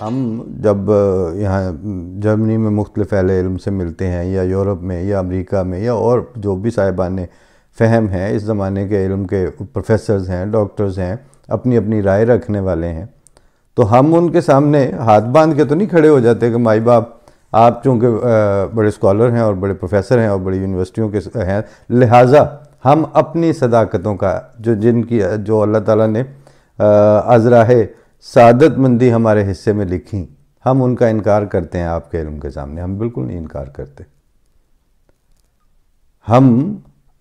ہم جب یہاں جرمنی میں مختلف اہل علم سے ملتے ہیں یا یورپ میں یا امریکہ میں یا اور جو بھی صاحبان فہم ہیں اس زمانے کے علم کے پروفیسرز ہیں ڈاکٹرز ہیں اپنی اپنی رائے رکھنے والے ہیں تو ہم ان کے سامنے ہاتھ باندھ کے تو نہیں کھڑے ہو جاتے کہ مائی باپ آپ چونکہ بڑے اسکالر ہیں اور بڑے پروفیسر ہیں اور بڑی یونیورسٹیوں کے ہیں لہٰذا ہم اپنی صداقتوں کا جو اللہ تعالیٰ نے ازراہ سعادت مندی ہمارے حصے میں لکھی ہم ان کا انکار کرتے ہیں آپ کے علم کے سامنے. ہم بالکل نہیں انکار کرتے. ہم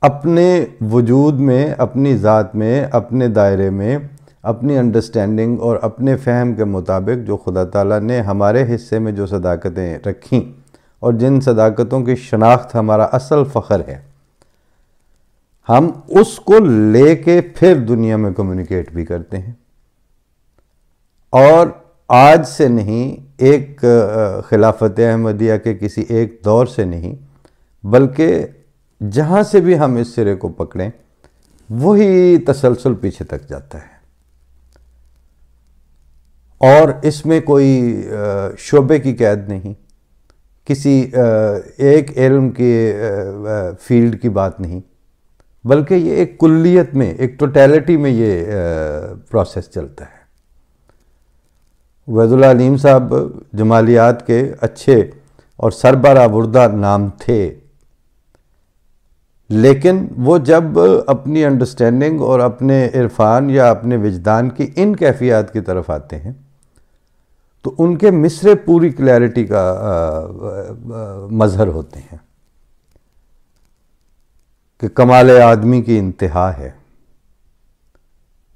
اپنے وجود میں اپنی ذات میں اپنے دائرے میں اپنی انڈرسٹینڈنگ اور اپنے فہم کے مطابق جو خدا تعالیٰ نے ہمارے حصے میں جو صداقتیں رکھیں اور جن صداقتوں کی شناخت ہمارا اصل فخر ہے ہم اس کو لے کے پھر دنیا میں کمیونیکیٹ بھی کرتے ہیں. اور آج سے نہیں ایک خلافت احمدیہ کے کسی ایک دور سے نہیں بلکہ جہاں سے بھی ہم اس سرے کو پکڑیں وہی تسلسل پیچھے تک جاتا ہے اور اس میں کوئی شعبے کی قید نہیں کسی ایک علم کی فیلڈ کی بات نہیں بلکہ یہ ایک کلیت میں ایک ٹوٹیلٹی میں یہ پروسیس چلتا ہے. عبید اللہ علیم صاحب جمالیات کے اچھے اور سربراہ نام تھے لیکن وہ جب اپنی انڈرسٹینڈنگ اور اپنے عرفان یا اپنے وجدان کی ان کیفیات کی طرف آتے ہیں تو ان کے مصرے پوری کلیئرٹی کا مظہر ہوتے ہیں کہ کمال آدمی کی انتہا ہے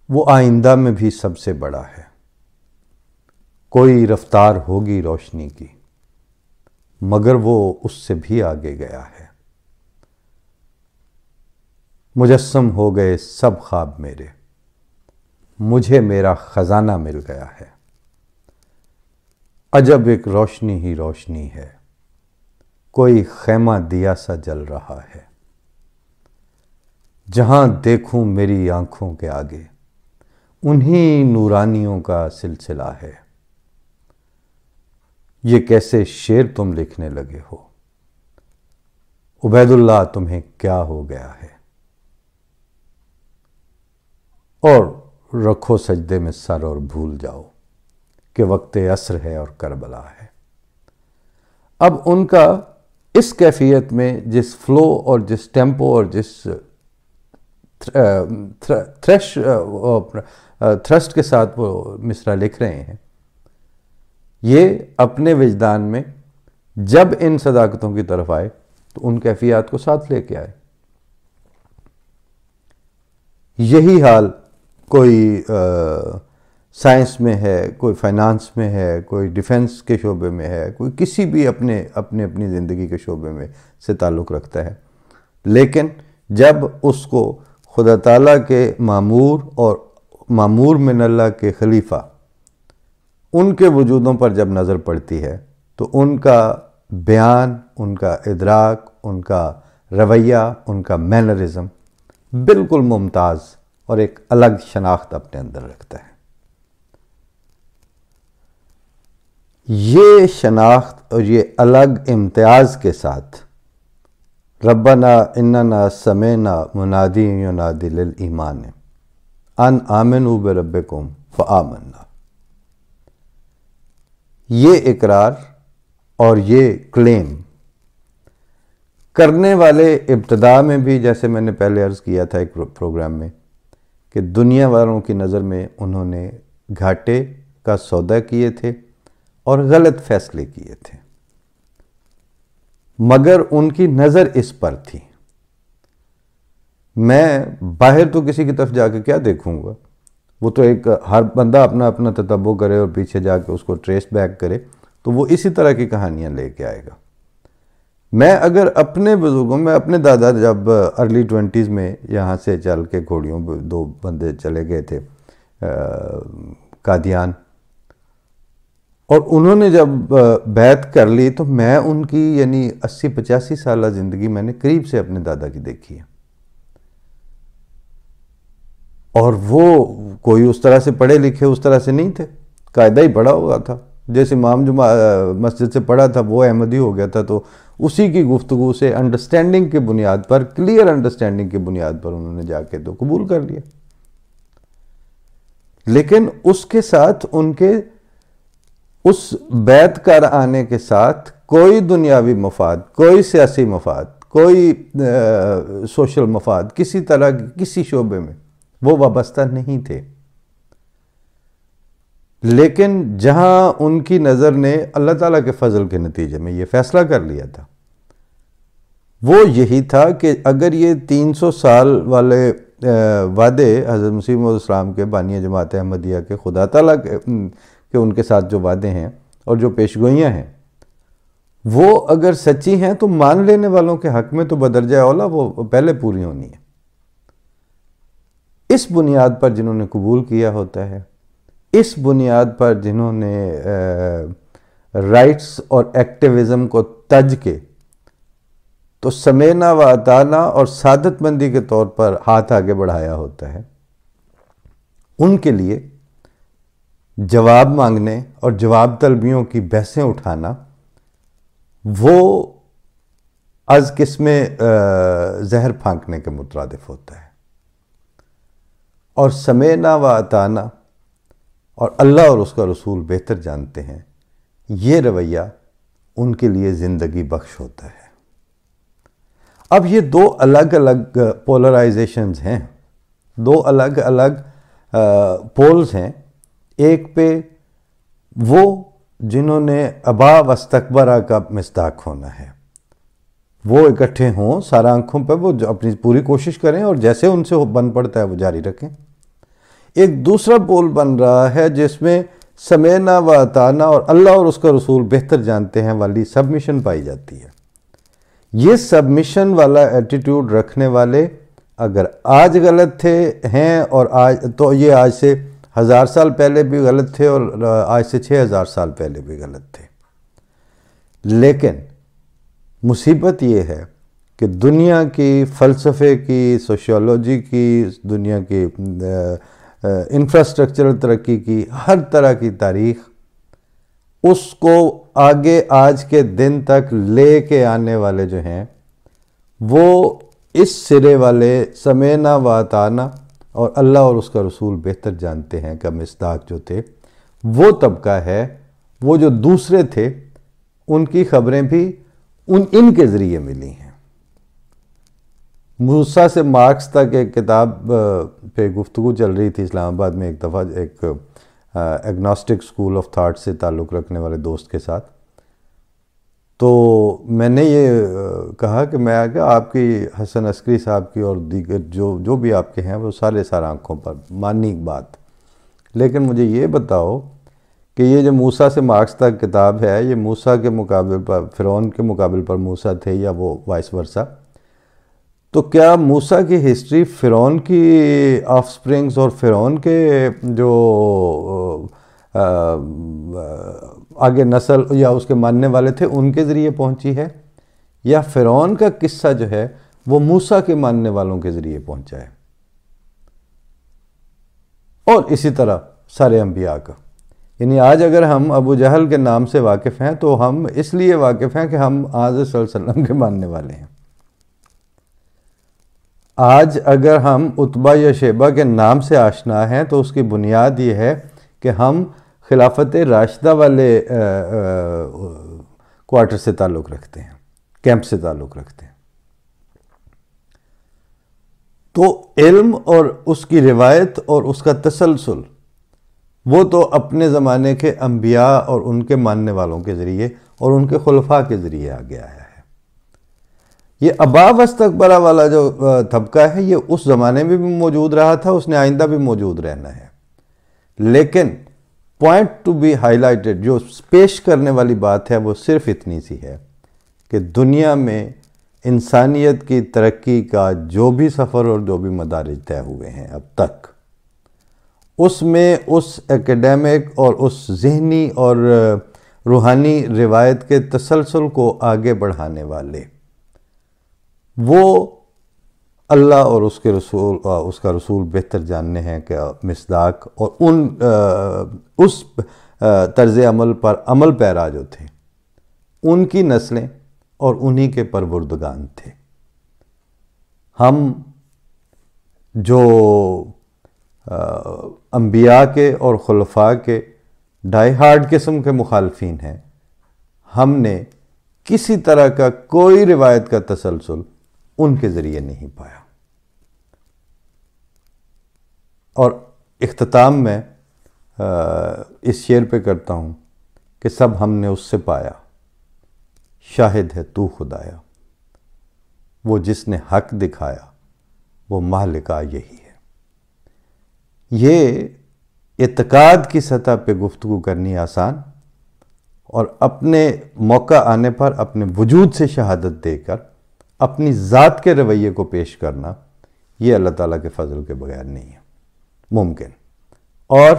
وہ آئندہ میں بھی سب سے بڑا ہے کوئی رفتار ہوگی روشنی کی مگر وہ اس سے بھی آگے گیا ہے مجسم ہو گئے سب خواب میرے مجھے میرا خزانہ مل گیا ہے عجب ایک روشنی ہی روشنی ہے کوئی خیمہ دیا سا جل رہا ہے جہاں دیکھوں میری آنکھوں کے آگے انہی نورانیوں کا سلسلہ ہے یہ کیسے شعر تم لکھنے لگے ہو عبید اللہ تمہیں کیا ہو گیا ہے اور رکھو سجدے میں سر اور بھول جاؤ کہ وقت عصر ہے اور کربلا ہے. اب ان کا اس کیفیت میں جس فلو اور جس ٹیمپو اور جس تھرسٹ کے ساتھ وہ مصرع لکھ رہے ہیں یہ اپنے وجدان میں جب ان صداقتوں کی طرف آئے تو ان کیفیات کو ساتھ لے کے آئے. یہی حال کوئی سائنس میں ہے کوئی فائنانس میں ہے کوئی ڈیفنس کے شعبے میں ہے کوئی کسی بھی اپنی زندگی کے شعبے میں سے تعلق رکھتا ہے لیکن جب اس کو خدا تعالیٰ کے مامور اور مامور من اللہ کے خلیفہ ان کے وجودوں پر جب نظر پڑتی ہے تو ان کا بیان ان کا ادراک ان کا رویہ ان کا مینرزم بالکل ممتاز اور ایک الگ شناخت اپنے اندر رکھتا ہے. یہ شناخت اور یہ الگ امتیاز کے ساتھ ربنا اننا سمعنا منادی ینادی للایمان ان آمنوا بربکم فآمنا یہ اقرار اور یہ کلیم کرنے والے ابتدا میں بھی جیسے میں نے پہلے عرض کیا تھا ایک پروگرام میں کہ دنیا والوں کی نظر میں انہوں نے گھاٹے کا سودا کیے تھے اور غلط فیصلے کیے تھے مگر ان کی نظر اس پر تھی. میں باہر تو کسی کی طرف جا کے کیا دیکھوں گا وہ تو ایک ہر بندہ اپنا تتبع کرے اور پیچھے جا کے اس کو ٹریس بیک کرے تو وہ اسی طرح کی کہانیاں لے کے آئے گا. میں اگر اپنے بزرگوں میں اپنے دادا جب ارلی 20s میں یہاں سے چل کے گھوڑیوں 2 بندے چلے گئے تھے قادیان اور انہوں نے جب بیعت کر لی تو میں ان کی یعنی 80-85 سالہ زندگی میں نے قریب سے اپنے دادا کی دیکھی ہے اور وہ کوئی اس طرح سے پڑھے لکھے اس طرح سے نہیں تھے، قاعدہ ہی پڑھا ہوا تھا، جیسے امام جو مسجد سے پڑھا تھا وہ احمدی ہو گیا تھا، تو اسی کی گفتگو سے انڈرسٹینڈنگ کی بنیاد پر، کلیئر انڈرسٹینڈنگ کی بنیاد پر انہوں نے جا کے تو قبول کر لیا۔ لیکن اس کے ساتھ ان کے اس بیعت کر آنے کے ساتھ کوئی دنیاوی مفاد، کوئی سیاسی مفاد، کوئی سوشل مفاد کسی طرح کسی شعبے میں وہ وابستہ نہیں تھے۔ لیکن جہاں ان کی نظر نے اللہ تعالیٰ کے فضل کے نتیجے میں یہ فیصلہ کر لیا تھا، وہ یہی تھا کہ اگر یہ 300 سال والے وعدے حضرت مسیح موعود اسلام کے بانی جماعت احمدیہ کے، خدا تعالیٰ کے ان کے ساتھ جو وعدے ہیں اور جو پیشگوئیاں ہیں، وہ اگر سچی ہیں تو مان لینے والوں کے حق میں تو بدرجہ اولا وہ پہلے پوری ہونی ہے۔ اس بنیاد پر جنہوں نے قبول کیا ہوتا ہے، اس بنیاد پر جنہوں نے رائٹس اور ایکٹیویزم کو تج کے تو سمینا و اطانا اور سعادت مندی کے طور پر ہاتھ آگے بڑھایا ہوتا ہے، ان کے لیے جواب مانگنے اور جواب طلبیوں کی بحثیں اٹھانا وہ از قسم زہر پھانکنے کے مترادف ہوتا ہے۔ اور سمینا و اطانا اور اللہ اور اس کا رسول بہتر جانتے ہیں، یہ رویہ ان کے لیے زندگی بخش ہوتا ہے۔ اب یہ دو الگ الگ پولرائزیشنز ہیں، دو الگ الگ پولز ہیں۔ ایک پہ وہ جنہوں نے ابا واستکبرا کا مصداق ہونا ہے، وہ اکٹھے ہوں سارا آنکھوں پہ، وہ اپنی پوری کوشش کریں اور جیسے ان سے بن پڑتا ہے وہ جاری رکھیں۔ ایک دوسرا پول بن رہا ہے جس میں سمینا و اطانا اور اللہ اور اس کا رسول بہتر جانتے ہیں والی سبمیشن پائی جاتی ہے۔ یہ سبمیشن والا ایٹیٹیوڈ رکھنے والے اگر آج غلط ہیں اور آج تو یہ آج سے 1000 سال پہلے بھی غلط تھے اور آج سے 6000 سال پہلے بھی غلط تھے۔ لیکن مصیبت یہ ہے کہ دنیا کی فلسفے کی، سوشیولوجی کی، دنیا کی انفراسٹرکچرل ترقی کی، ہر طرح کی تاریخ اس کو آگے آج کے دن تک لے کے آنے والے جو ہیں، وہ اس سرے والے سمینا و اطانا اور اللہ اور اس کا رسول بہتر جانتے ہیں کا مصداق جو تھے، وہ طبقہ ہے۔ وہ جو دوسرے تھے ان کی خبریں بھی ان کے ذریعے ملی ہیں۔ موسیٰ سے مارکس تک ایک کتاب پہ گفتگو چل رہی تھی اسلام آباد میں ایک دفعہ، ایک ایگنوسٹک اسکول آف تھاٹ سے تعلق رکھنے والے دوست کے ساتھ۔ تو میں نے یہ کہا کہ آپ کی حسن عسکری صاحب کی اور دیگر جو بھی آپ کے ہیں وہ سارے آنکھوں پر مانی بات، لیکن مجھے یہ بتاؤ کہ یہ جو موسیٰ سے مارکس تک کتاب ہے، یہ موسیٰ کے مقابل پر، فرعون کے مقابل پر موسیٰ تھے یا وہ وائس ورسا، تو کیا موسیٰ کی ہسٹری فرعون کی آف سپرنگز اور فرعون کے جو آگے نسل یا اس کے ماننے والے تھے ان کے ذریعے پہنچی ہے، یا فرعون کا قصہ جو ہے وہ موسیٰ کے ماننے والوں کے ذریعے پہنچا ہے؟ اور اسی طرح سارے انبیاء کا، یعنی آج اگر ہم ابو جہل کے نام سے واقف ہیں تو ہم اس لیے واقف ہیں کہ ہم حضرت صلی اللہ علیہ وسلم کے ماننے والے ہیں۔ آج اگر ہم عتبہ یا شیبہ کے نام سے آشنا ہیں تو اس کی بنیاد یہ ہے کہ ہم خلافت راشدہ والے کوارٹر سے تعلق رکھتے ہیں، کیمپ سے تعلق رکھتے ہیں۔ تو علم اور اس کی روایت اور اس کا تسلسل وہ تو اپنے زمانے کے انبیاء اور ان کے ماننے والوں کے ذریعے اور ان کے خلفاء کے ذریعے آگے آیا ہے۔ یہ ابا واستکبرا والا جو طبقہ ہے یہ اس زمانے میں بھی موجود رہا تھا، اس نے آئندہ بھی موجود رہنا ہے۔ لیکن پوائنٹ ٹو بی ہائی لائٹڈ، جو پیش کرنے والی بات ہے وہ صرف اتنی سی ہے کہ دنیا میں انسانیت کی ترقی کا جو بھی سفر اور جو بھی مدارج طے ہوئے ہیں اب تک، اس میں اس ایکیڈیمک اور اس ذہنی اور روحانی روایت کے تسلسل کو آگے بڑھانے والے وہ اللہ اور اس کا رسول بہتر جاننے ہیں کہ مصداق اور اس طرز عمل پر عمل پیرا جو تھے ان کی نسلیں اور انہی کے پروردگان تھے۔ ہم جو انبیاء کے اور خلفاء کے ڈائی ہارڈ قسم کے مخالفین ہیں، ہم نے کسی طرح کا کوئی روایت کا تسلسل ان کے ذریعے نہیں پایا۔ اور اختتام میں اس شعر پہ کرتا ہوں کہ سب ہم نے اس سے پایا، شاہد ہے تو خدایا، وہ جس نے حق دکھایا وہ مہلکہ یہی ہے۔ یہ اعتقاد کی سطح پہ گفتگو کرنی آسان، اور اپنے موقع آنے پر اپنے وجود سے شہادت دے کر اپنی ذات کے رویے کو پیش کرنا، یہ اللہ تعالیٰ کے فضل کے بغیر نہیں ہے ممکن۔ اور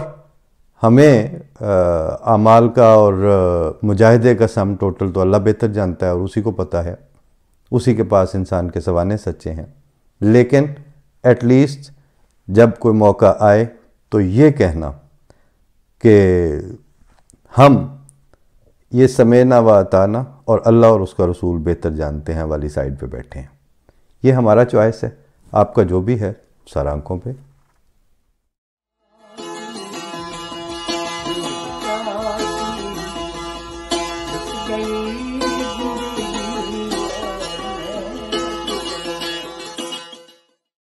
ہمیں اعمال کا اور مجاہدے کا سم ٹوٹل تو اللہ بہتر جانتا ہے اور اسی کو پتہ ہے، اسی کے پاس انسان کے سوانے سچے ہیں، لیکن ایٹ لیسٹ جب کوئی موقع آئے تو یہ کہنا کہ ہم یہ سمینا و اطانا اور اللہ اور اس کا رسول بہتر جانتے ہیں والی سائڈ پہ بیٹھے ہیں، یہ ہمارا چوائس ہے۔ آپ کا جو بھی ہے سر آنکھوں پہ۔